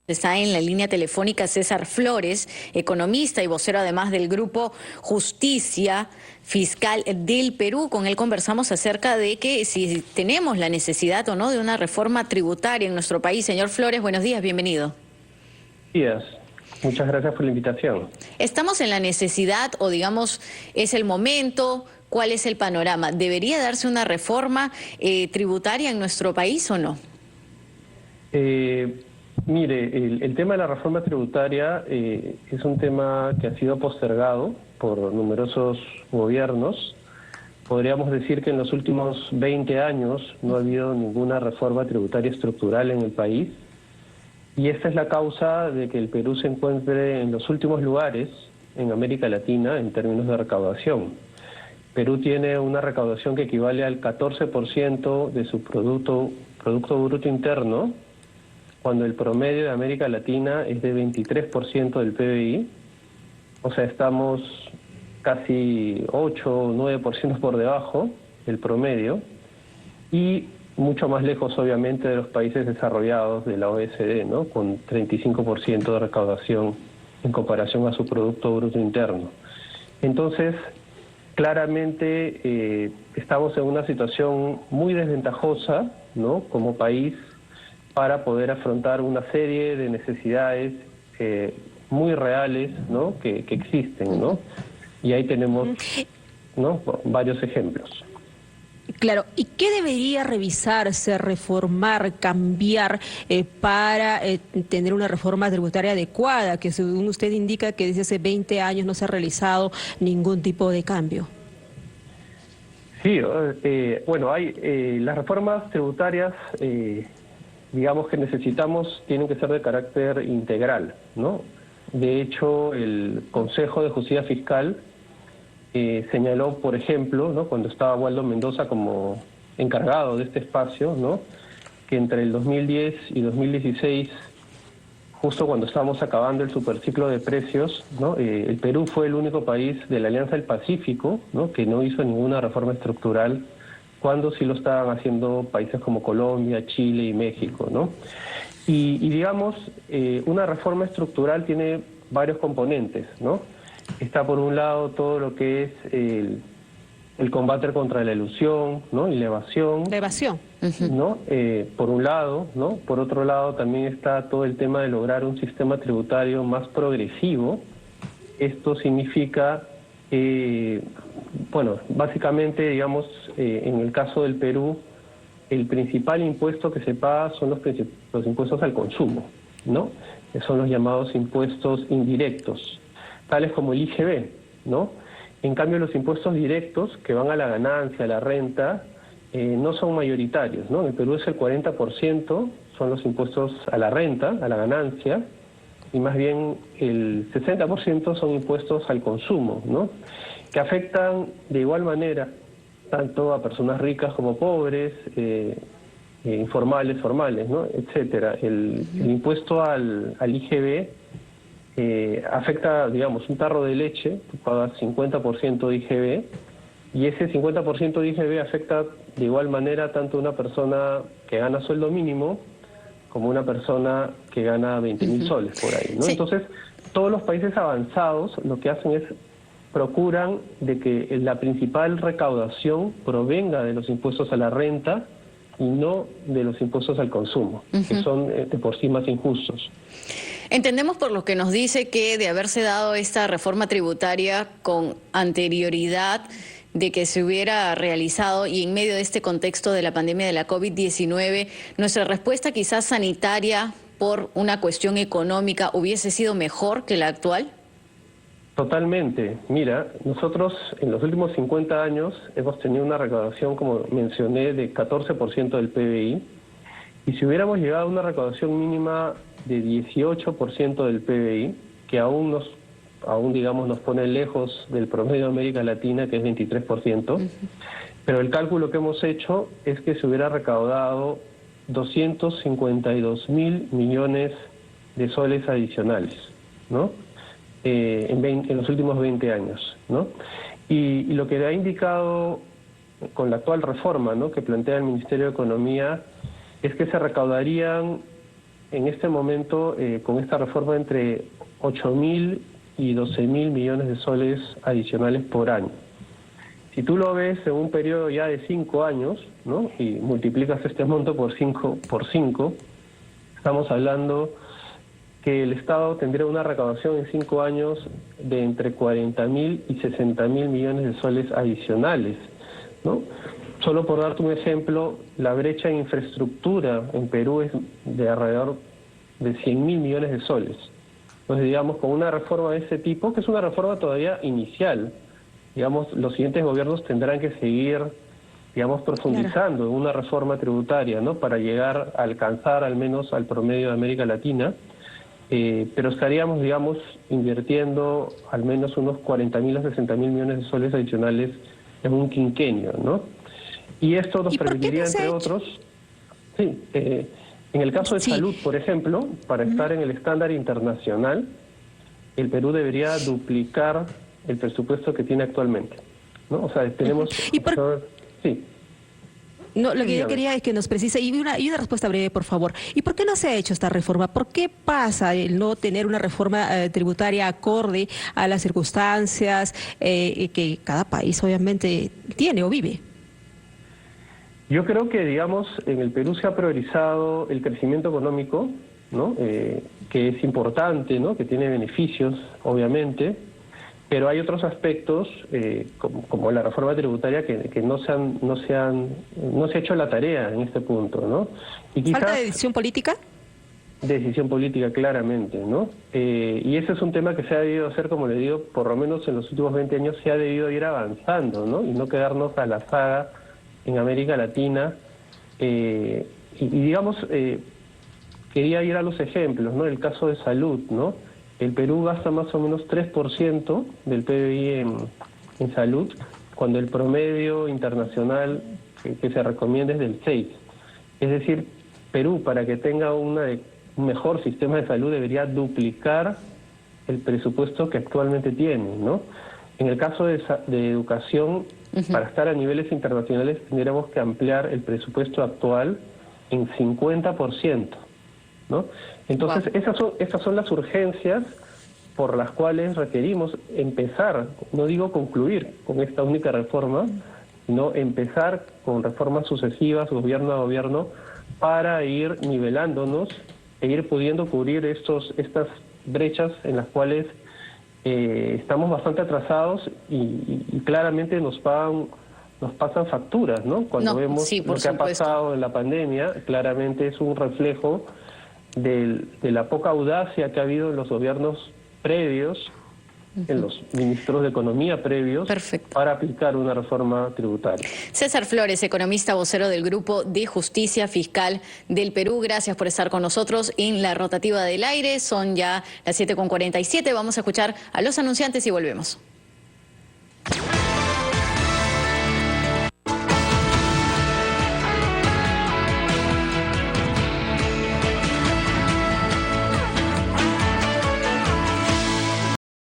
Está en la línea telefónica César Flores, economista y vocero además del Grupo Justicia Fiscal del Perú. Con él conversamos acerca de que si tenemos la necesidad o no de una reforma tributaria en nuestro país. Señor Flores, buenos días, bienvenido. Buenos días, muchas gracias por la invitación. ¿Estamos en la necesidad o digamos es el momento? ¿Cuál es el panorama? ¿Debería darse una reforma tributaria en nuestro país o no? Mire, el tema de la reforma tributaria es un tema que ha sido postergado por numerosos gobiernos. Podríamos decir que en los últimos 20 años no ha habido ninguna reforma tributaria estructural en el país. Y esta es la causa de que el Perú se encuentre en los últimos lugares en América Latina en términos de recaudación. Perú tiene una recaudación que equivale al 14% de su Producto Bruto Interno, cuando el promedio de América Latina es de 23% del PBI, o sea, estamos casi 8 o 9% por debajo del promedio, y mucho más lejos, obviamente, de los países desarrollados de la OECD, ¿no? Con 35% de recaudación en comparación a su Producto Bruto Interno. Entonces, claramente estamos en una situación muy desventajosa, ¿no?, como país, para poder afrontar una serie de necesidades muy reales, ¿no?, que existen, ¿no? Y ahí tenemos, ¿no?, varios ejemplos. Claro, ¿y qué debería revisarse, reformar, cambiar para tener una reforma tributaria adecuada? Que según usted indica que desde hace 20 años no se ha realizado ningún tipo de cambio. Sí, bueno, hay las reformas tributarias, digamos que necesitamos, tienen que ser de carácter integral, ¿no? De hecho, el Consejo de Justicia Fiscal señaló, por ejemplo, ¿no?, cuando estaba Waldo Mendoza como encargado de este espacio, ¿no?, que entre el 2010 y 2016, justo cuando estábamos acabando el superciclo de precios, ¿no?, el Perú fue el único país de la Alianza del Pacífico, ¿no?, que no hizo ninguna reforma estructural, cuando sí lo estaban haciendo países como Colombia, Chile y México, ¿no? Y digamos, una reforma estructural tiene varios componentes, ¿no? Está por un lado todo lo que es el combate contra la elusión, ¿no?, y la evasión. La evasión. ¿No? Por un lado, ¿no? Por otro lado también está todo el tema de lograr un sistema tributario más progresivo. Esto significa, bueno, básicamente, digamos, en el caso del Perú, el principal impuesto que se paga son los impuestos al consumo, ¿no? Que son los llamados impuestos indirectos, tales como el IGB, ¿no? En cambio, los impuestos directos, que van a la ganancia, a la renta, no son mayoritarios, ¿no? En el Perú es el 40%, son los impuestos a la renta, a la ganancia, y más bien el 60% son impuestos al consumo, ¿no?, que afectan de igual manera tanto a personas ricas como pobres, informales, formales, ¿no?, etcétera. El impuesto al IGB afecta, digamos, un tarro de leche, tú pagas 50% de IGB, y ese 50% de IGB afecta de igual manera tanto a una persona que gana sueldo mínimo como una persona que gana 20.000 soles por ahí, ¿no? Sí. Entonces, todos los países avanzados lo que hacen es procuran de que la principal recaudación provenga de los impuestos a la renta y no de los impuestos al consumo, que son de por sí más injustos. Entendemos por lo que nos dice que de haberse dado esta reforma tributaria con anterioridad de que se hubiera realizado y en medio de este contexto de la pandemia de la COVID-19, nuestra respuesta quizás sanitaria por una cuestión económica hubiese sido mejor que la actual. Totalmente. Mira, nosotros en los últimos 50 años hemos tenido una recaudación, como mencioné, de 14% del PBI, y si hubiéramos llegado a una recaudación mínima de 18% del PBI, que aún digamos nos pone lejos del promedio de América Latina, que es 23%, pero el cálculo que hemos hecho es que se hubiera recaudado 252.000 millones de soles adicionales, ¿no?, en los últimos 20 años, ¿no? Y lo que ha indicado con la actual reforma, ¿no?, que plantea el Ministerio de Economía, es que se recaudarían en este momento con esta reforma entre 8.000 y 12.000 millones de soles adicionales por año. Si tú lo ves en un periodo ya de 5 años, ¿no?, y multiplicas este monto por 5, estamos hablando que el Estado tendría una recaudación en 5 años de entre 40.000 y 60.000 millones de soles adicionales, ¿no? Solo por darte un ejemplo, la brecha en infraestructura en Perú es de alrededor de 100.000 millones de soles. Entonces, digamos, con una reforma de ese tipo, que es una reforma todavía inicial, digamos, los siguientes gobiernos tendrán que seguir, digamos, profundizando en una reforma tributaria, ¿no?, para llegar a alcanzar al menos al promedio de América Latina, pero estaríamos, digamos, invirtiendo al menos unos 40.000 a 60.000 millones de soles adicionales en un quinquenio, ¿no? Y esto nos permitiría, entre otros, sí, en el caso de salud, por ejemplo, para estar en el estándar internacional, el Perú debería duplicar el presupuesto que tiene actualmente, ¿no? O sea, tenemos... Sí. No, lo que yo quería es que nos precise, y una respuesta breve, por favor. ¿Y por qué no se ha hecho esta reforma? ¿Por qué pasa el no tener una reforma tributaria acorde a las circunstancias que cada país obviamente tiene o vive? Yo creo que, digamos, en el Perú se ha priorizado el crecimiento económico, ¿no?, que es importante, ¿no?, que tiene beneficios, obviamente, pero hay otros aspectos, como la reforma tributaria, que no se ha hecho la tarea en este punto, ¿no? Y quizás, ¿falta de decisión política? Decisión política, claramente, ¿no? Y ese es un tema que se ha debido hacer, como le digo, por lo menos en los últimos 20 años se ha debido ir avanzando, ¿no?, y no quedarnos a la saga en América Latina, y digamos, quería ir a los ejemplos, ¿no? El caso de salud, ¿no? El Perú gasta más o menos 3% del PBI en salud, cuando el promedio internacional que se recomienda es del 6%. Es decir, Perú, para que tenga un mejor sistema de salud, debería duplicar el presupuesto que actualmente tiene, ¿no? En el caso de educación, para estar a niveles internacionales tendríamos que ampliar el presupuesto actual en 50%, ¿no? Entonces, esas son las urgencias por las cuales requerimos empezar, no digo concluir con esta única reforma, sino empezar con reformas sucesivas, gobierno a gobierno, para ir nivelándonos e ir pudiendo cubrir estas brechas en las cuales estamos bastante atrasados y claramente nos pasan facturas, ¿no? Cuando vemos lo que ha pasado en la pandemia, claramente es un reflejo de la poca audacia que ha habido en los gobiernos previos, en los ministros de Economía previos, para aplicar una reforma tributaria. César Flores, economista vocero del Grupo de Justicia Fiscal del Perú, gracias por estar con nosotros en la rotativa del aire. Son ya las 7:47, vamos a escuchar a los anunciantes y volvemos.